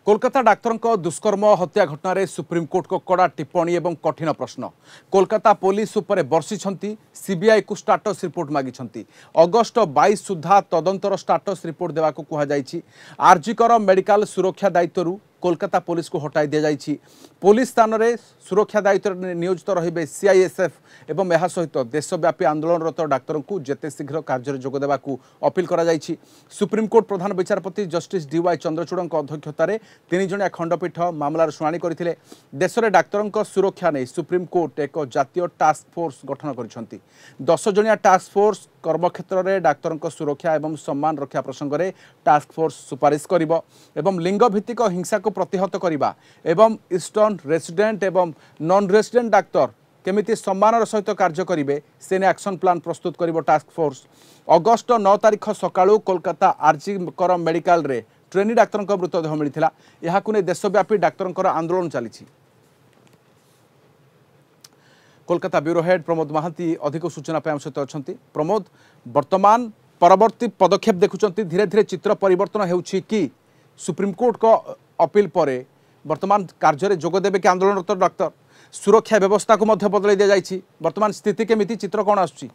Kolkata doctor दुष्कर्म हत्या घटना रे सुप्रीमकोर्ट को कड़ा टिप्पणी और कठिन प्रश्न। कोलकाता पुलिस उपर बर्षि सीबीआई को स्टाटस रिपोर्ट मागी। अगस्ट 22 सुधा तदंतर स्टाटस रिपोर्ट देवा कहुई। आरजीकर मेडिकल सुरक्षा दायित्व कोलकाता पुलिस को हटाई दि जाइए। पुलिस स्थान में सुरक्षा दायित्व नियोजित रही सीआईएसएफ एवं यह सहित देशव्यापी आंदोलनरत डाक्तर को जेते शीघ्र कार्य जोगदेवा अपील कर सुप्रीमकोर्ट प्रधान विचारपति जस्टिस डीवाई चंद्रचूड़ अध्यक्षतार 3 जणिया खंडपीठ मामलार शुणाणी करथिले। देश में डाक्तर सुरक्षा नहीं सुप्रीमकोर्ट एक जातीय टास्क फोर्स गठन कर 10 जणिया टास्क फोर्स कर्मक्षेत्र में डाक्तर सुरक्षा और सम्मान रक्षा प्रसंग में टास्क फोर्स सुपारिश करिबो एवं लिंग भित्तिक हिंसा को प्रतिहत करबा एवं ईस्टर्न रेसिडेंट एवं नॉन रेसिडेंट डाक्तर केमिति सम्मानर सहित कार्य करेंगे से एक्शन प्लान प्रस्तुत करिबो टास्क फोर्स। अगस्ट 9 तारिख सकाळू कोलकाता आरजीकर मेडिकल रे ट्रेनी डाक्तर मृतदेह मिलता। यह देशव्यापी डाक्तर आंदोलन चली। कोलकाता ब्यूरो हेड प्रमोद महांती अधिक सूचना आम सहित अच्छा। प्रमोद, वर्तमान परवर्ती पदक्षेप देखुं धीरे धीरे चित्र परिवर्तन होउछि कि सुप्रीमकोर्ट को अपील पर वर्तमान कार्य जोगदेवे कि आंदोलनरत डाक्तर सुरक्षा व्यवस्था को बदल दि जाइए। वर्तमान स्थिति केमिति चित्र कौन आसुछि?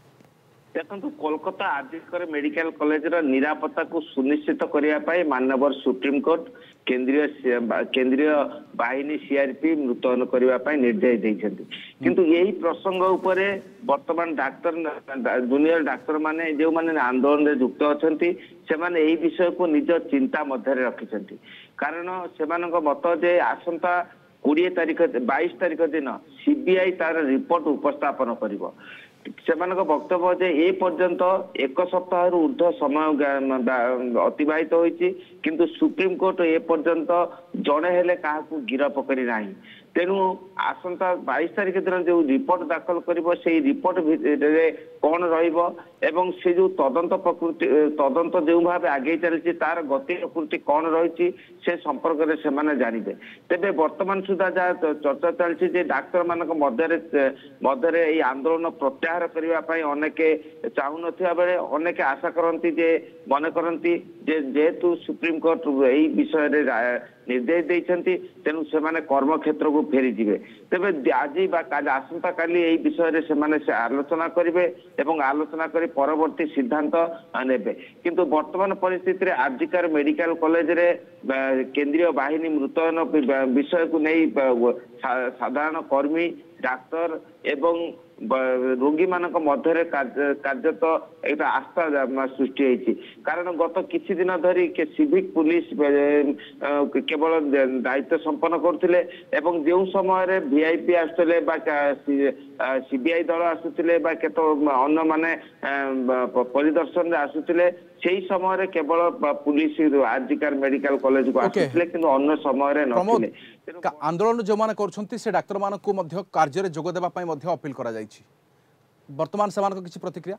देखो कोलकाता आरजीकर मेडिकल कॉलेज निरापत्ता को सुनिश्चित करने माननीय सुप्रीमकोर्ट केंद्रीय बाहिनी सीआरपी मुतयन करने निर्देश देते। किंतु यही प्रसंग उपरे वर्तमान डाक्तर जूनियर डाक्तर माने जो माने आंदोलन में युक्त अच्छा से विषय को निज चिंता मध्य रखिंट। कारण से मत जे आसंता 20 तारिख 22 तारिख दिन सीबीआई तार रिपोर्ट उपस्थापन करिवो। सेमानक वक्तव्य जे ए पर्यंत 1 सप्ताह ऊर्ध्व समय अतिबाहित होइछि किंतु सुप्रीम कोर्ट ए पर्यंत जड़े हेले क्या गिरफ करी नाही। तेणु आसंता 22 तारिख दिन जो रिपोर्ट दाखल करिवो से रिपोर्ट भितरे कौन रहिबो एवं से जो तदंत प्रकृति तदंत जो भाव आगे चलती तार गति प्रकृति कौन रही से संपर्क में से जानवे। तेरे वर्तमान सुधा जहाँ चर्चा चलती डाक्तर मान मध्य आंदोलन प्रत्याहार करने अनेक चाहून बेले अनेक आशा करती मन करती जेहेतु सुप्रीम कोर्ट यही विषय निर्देश देते तेणु से कर्म क्षेत्र को फेरी जीवे। तेरे आज आसंता काली यही विषय से आलोचना करेंगे एवं आलोचना कर परवर्ती सिद्धांत नेबे। किंतु वर्तमान परिस्थिति रे आरजीकर मेडिकल कॉलेज रे केंद्रीय बाहिनी मुतयन विषय को नहीं साधारण कर्मी डाक्तर एवं रोगी मानक मध्य कार्यत एक आस्था सृष्टि होती। कारण गत किछि दिन धरी सिविक पुलिस केवल दायित्व संपन्न करथिले एवं जो समय वीआईपी आसुले सीबीआई दल आसुले केत अन्य माने परिदर्शन आसुले से समय केवल पुलिस आरजीकर मेडिकल कॉलेज को आसुले किंतु अन्य समय नथिले। आंदोलन जो माने करछंती से डाक्तर मान को मध्य कार्य जोग देबा पई मध्य अपील करा जायछि। वर्तमान से किसी प्रतिक्रिया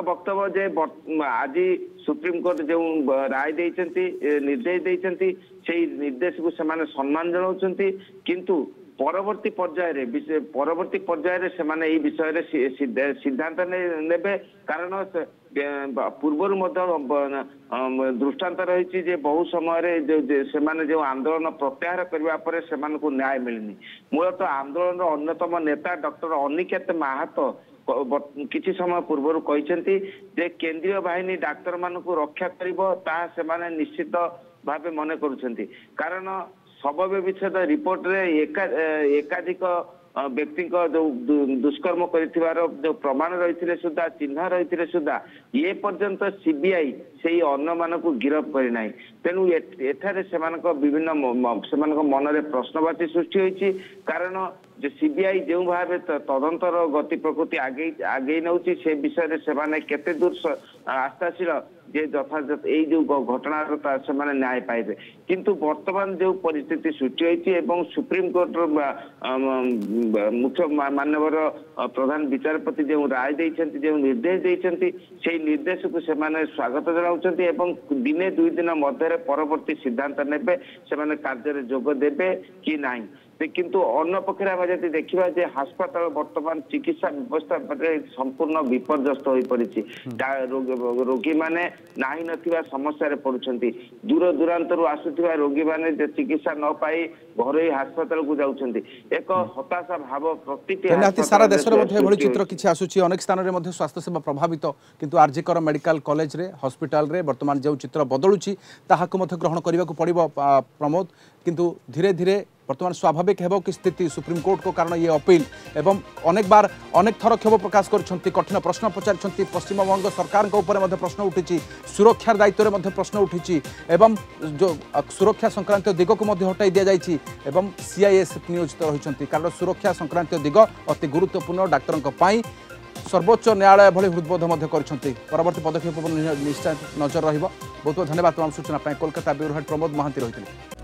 वक्तव्य जे आज सुप्रीम कोर्ट जो राय देइछंती निर्देश देइछंती से निर्देश को से सम्मान जनाउछंती किंतु परवर्ती पर्याय से विषय सिद्धांत नेबे। कारण पूर्वर दृष्टांत रही बहु समय जो आंदोलन प्रत्याहार करने से न्याय मिलनी। मूलतः आंदोलन अन्यतम नेता डॉक्टर अनिकेत माहातो किछि समय पूर्व कहते केंद्रीय बाहिनी डाक्तर मान को रक्षा कर निश्चित भाव मन करुछंती। कारण सबब विच्छेद रिपोर्ट रे एकाधिक व्यक्ति जो दुष्कर्म कर जो प्रमाण रही सुधा चिन्ह रही सुधा ये पर्यंत सीबीआई से अन्य मान को गिरफ करना। तेणु एठारे विभिन्न मन में प्रश्नवाची सृष्टि होती। कारण जो सीबीआई जो भाव तदंतर गति प्रकृति आगे नौची से विषय से दूर आस्थाशील जे यथायथ यही जो घटना से न्याय पाइबे। किंतु वर्तमान जो परिस्थिति सृष्टि होती सुप्रीम कोर्ट मुख्य मानवर प्रधान विचारपति जो राय देइछंती जो निर्देश देइछंती से निर्देश को से स्वागत जनाउछंती एवं दिने 2 दिन मध्य परवर्ती सिद्धांत नेबे से कार्य जोग देबे कि नहीं। किंतु अन्य पक्षे आम जब देखा जे हास्पाताल बर्तमान चिकित्सा व्यवस्था संपूर्ण विपर्यस्त हो पड़ी रोगी माने नाही नथिबा समस्या रे पड़ुछंती दूर दूरांतर आसुथिबा रोगी माने चिकित्सा न पाई घरोई हास्पाताल को जाउछंती एक हताशा भाव निहाती सारा देश में चित्र किसी आसूची अनेक स्थान में स्वास्थ्य सेवा प्रभावित किंतु आरजीकर मेडिकल कॉलेज रे हॉस्पिटल रे वर्तमान जो चित्र बदलुची ताहाको ग्रहण करने को पड़ो प्रमोद किंतु धीरे धीरे वर्तमान स्वाभाविक है कि स्थिति सुप्रीमकोर्ट को कारण ये अपील एवं अनेक बार अनेक थर क्षोभ प्रकाश कर कठिन प्रश्न पचार पश्चिमबंग सरकार प्रश्न उठी सुरक्षार दायित्व में प्रश्न उठी एवं जो सुरक्षा संक्रांत दिग को हटाई दि जाइए एवं सीआईएस नियोजित रही कारण सुरक्षा संक्रांत दिग अति गुरुत्वपूर्ण डाक्तर सर्वोच्च न्यायालय भली हृदबोध करवर्ती पदक्षेप निश्चय नजर रहा बहुत बहुत धन्यवाद तमाम सूचना कोलकाता ब्यूरो हेड प्रमोद महांती रही।